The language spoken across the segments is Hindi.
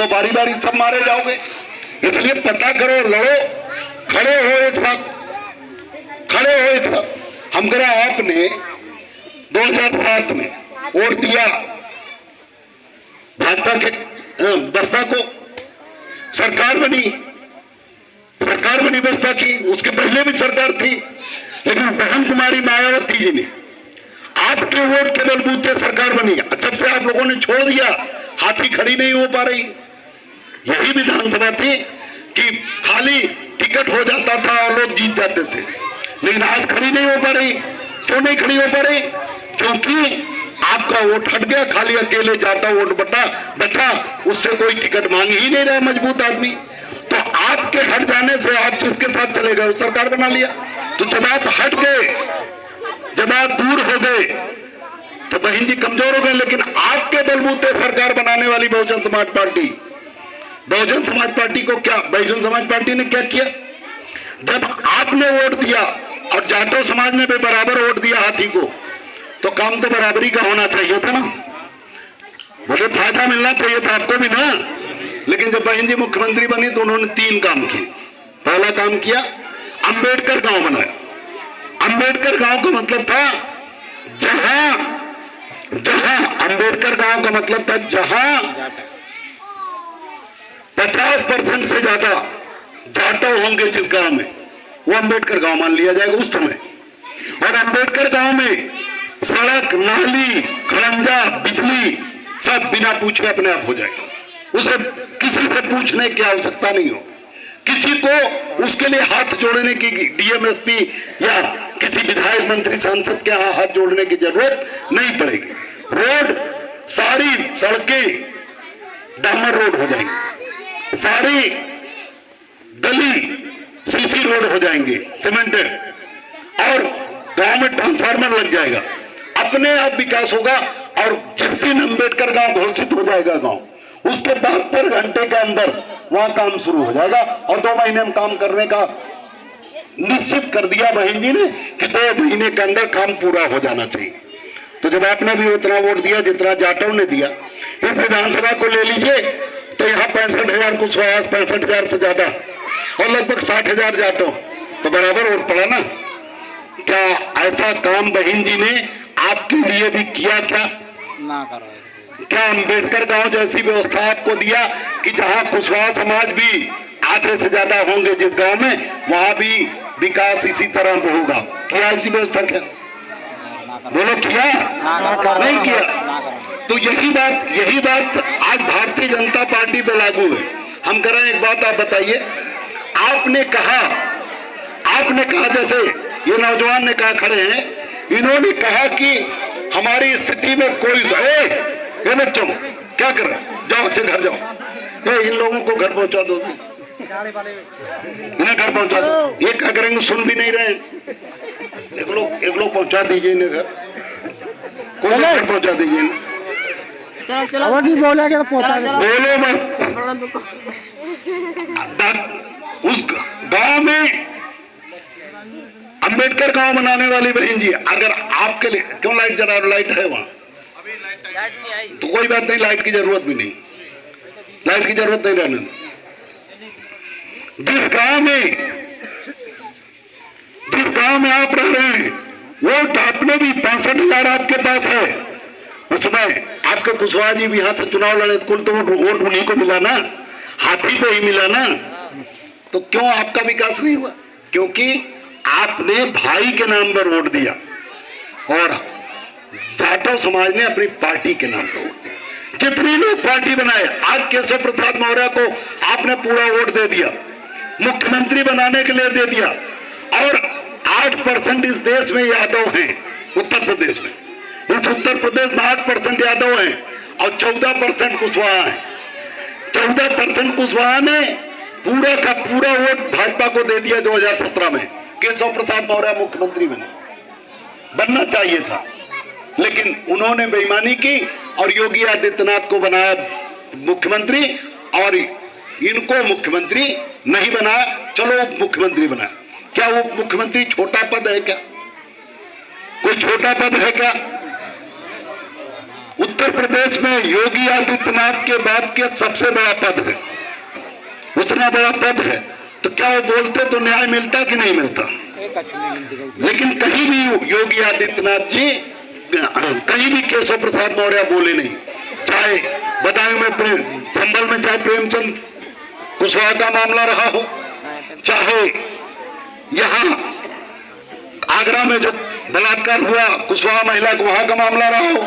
तो बारी बारी सब मारे जाओगे। इसलिए पता करो, लड़ो, खड़े हो एक साथ, खड़े हो एक साथ। हम करा आपने 2007 में वोट दिया भाजपा के, बसपा को, सरकार बनी बसपा की। उसके पहले भी सरकार थी, लेकिन बहन कुमारी मायावती जी ने आपके वोट के बलबूते सरकार बनी। जब से आप लोगों ने छोड़ दिया, हाथी खड़ी नहीं हो पा रही। यही विधानसभा थी कि खाली टिकट हो जाता था और लोग जीत जाते थे, लेकिन आज खड़ी नहीं हो पा रही। क्यों नहीं खड़ी हो पा रही? क्योंकि आपका वोट हट गया, खाली अकेले जाटा वोट बचा, उससे कोई टिकट मांग ही नहीं रहा मजबूत आदमी। तो आपके हट जाने से आप किसके साथ चले गए? सरकार बना लिया। तो जब आप हट गए, जब आप दूर हो गए, तो बहन जी कमजोर हो गए। लेकिन आपके बलबूते सरकार बनाने वाली बहुजन समाज पार्टी को क्या, बहुजन समाज पार्टी ने क्या किया? जब आपने वोट दिया और जाटो समाज ने भी बराबर वोट दिया हाथी को, तो काम तो बराबरी का होना चाहिए था ना। बोले फायदा मिलना चाहिए था आपको भी ना। लेकिन जब बहन जी मुख्यमंत्री बनी तो उन्होंने 3 काम किए। पहला काम किया, अंबेडकर गांव बनाया। अंबेडकर गांव का मतलब था जहां अंबेडकर गांव का मतलब था जहां 50% से ज्यादा जाटो होंगे जिस गांव में, वो अंबेडकर गांव मान लिया जाएगा उस समय। और अंबेडकर गांव में सड़क, नाली, खड़ंजा, बिजली सब बिना पूछे अपने आप हो जाएगा। उसे किसी से पूछने की आवश्यकता नहीं हो, किसी को उसके लिए हाथ जोड़ने की, डीएमएसपी या किसी विधायक, मंत्री, सांसद के यहाँ हाथ जोड़ने की जरूरत नहीं पड़ेगी। रोड, सारी सड़कें डामर रोड हो जाएंगी, सारी गली सीसी रोड हो जाएंगे, सीमेंटेड, और गांव में ट्रांसफार्मर लग जाएगा। अपने आप विकास होगा। और जिस दिन अंबेडकर गांव घोषित हो जाएगा गांव, उसके 72 घंटे के अंदर वहां काम शुरू हो जाएगा। और 2 महीने में काम करने का निश्चित कर दिया बहन जी ने कि 2 महीने के अंदर काम पूरा हो जाना चाहिए। तो जब आपने भी उतना वोट दिया जितना जाटव ने दिया, इस विधानसभा को ले लीजिए तो यहाँ 65,000 कुशवाहा, 65,000 से ज्यादा और लगभग 60,000 जाटव, तो बराबर वोट पड़ा ना। क्या ऐसा काम बहन जी ने आपके लिए भी किया? क्या अंबेडकर गांव जैसी व्यवस्था आपको दिया कि जहां कुशवाहा समाज भी आधे से ज्यादा होंगे जिस गांव में, वहां भी विकास इसी तरह होगा? क्या ऐसी व्यवस्था? क्या बोलो, किया? नहीं किया। तो यही बात आज भारतीय जनता पार्टी पे लागू है। हम करें एक बात, आप बताइए, आपने कहा जैसे ये नौजवान ने कहा, खड़े हैं, इन्होंने कहा कि हमारी स्थिति में कोई ये बच्चों क्या कर रहे, जाओ अच्छे घर जाओ, तो इन लोगों को घर पहुंचा दो, इन्हें घर पहुंचा दो। ये क्या करेंगे, सुन भी नहीं रहे। एक लोग पहुंचा दीजिए इन्हें घर, कोई घर पहुंचा दीजिए। बोलो मत। उस गांव में अंबेडकर गांव बनाने वाली बहन जी, अगर आपके लिए क्यों लाइट जला, लाइट है वहां, तो कोई बात नहीं, लाइट की जरूरत भी नहीं, लाइट की जरूरत नहीं रहने। जिस गांव में आप रह रहे हैं, वोट आपने भी 65,000 आपके पास है, उसमें आपके कुशवाहा जी भी यहाँ से चुनाव लड़े, कुल तो वोट उन्हीं को मिला ना, हाथी को ही मिला ना। तो क्यों आपका विकास नहीं हुआ? क्योंकि आपने भाई के नाम पर वोट दिया और जाटव समाज ने अपनी पार्टी के नाम पर वोट दिया। जितनी लोग पार्टी बनाए, आज केशव प्रसाद मौर्य को आपने पूरा वोट दे दिया, मुख्यमंत्री बनाने के लिए दे दिया। और 8% इस देश में यादव हैं, उत्तर प्रदेश में, इस उत्तर प्रदेश में 8% यादव हैं और 14% कुशवाहा है। 14% कुशवाहा ने पूरा का पूरा वोट भाजपा को दे दिया 2017 में। केशव प्रसाद मौर्य मुख्यमंत्री बनना चाहिए था, लेकिन उन्होंने बेईमानी की और योगी आदित्यनाथ को बनाया मुख्यमंत्री और इनको मुख्यमंत्री नहीं बनाया, चलो उप मुख्यमंत्री बनाया। क्या उप मुख्यमंत्री छोटा पद है क्या? कोई छोटा पद है क्या? उत्तर प्रदेश में योगी आदित्यनाथ के बाद के सबसे बड़ा पद है, उतना बड़ा पद है, तो क्या वो बोलते तो न्याय मिलता कि नहीं मिलता? लेकिन कहीं भी योगी आदित्यनाथ जी कहीं भी केशव प्रसाद मौर्य बोले नहीं, चाहे बदायूं में संभल में चाहे प्रेमचंद कुशवाहा का मामला रहा हो, चाहे यहाँ आगरा में जो बलात्कार हुआ कुशवाहा महिला को वहां का मामला रहा हो,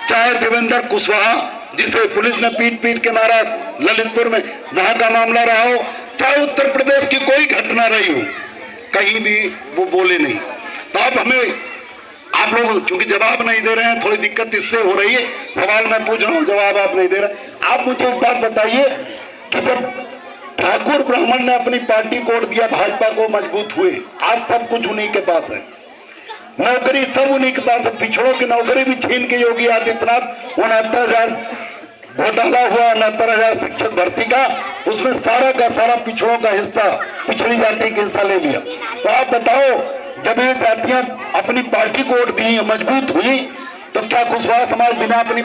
चाहे देवेंद्र कुशवाहा जिसे पुलिस ने पीट पीट के मारा ललितपुर में वहां का मामला रहा हो, चाहे उत्तर प्रदेश की कोई घटना रही हो, कहीं भी वो बोले नहीं। तो अब हमें आप लोग चूंकि जवाब नहीं दे रहे हैं, थोड़ी दिक्कत इससे हो रही है, सवाल मैं पूछ रहा हूँ जवाब आप नहीं दे रहे। आप मुझे एक बात बताइए कि जब ठाकुर ब्राह्मण ने अपनी पार्टी कोड दिया, भाजपा को मजबूत हुए, आज सब कुछ उन्हीं के पास है, नौकरी सब उन्हीं के पास है, पिछड़ों की नौकरी भी छीन के योगी आदित्यनाथ 69,000 घोटाला हुआ, 69,000 शिक्षक भर्ती का, उसमें सारा का सारा पिछड़ों का हिस्सा, पिछड़ी जाति का हिस्सा ले लिया। तो आप बताओ, जब ये जातियां अपनी पार्टी को वोट दी, मजबूत हुई, तो क्या कुशवाहा समाज बिना अपनी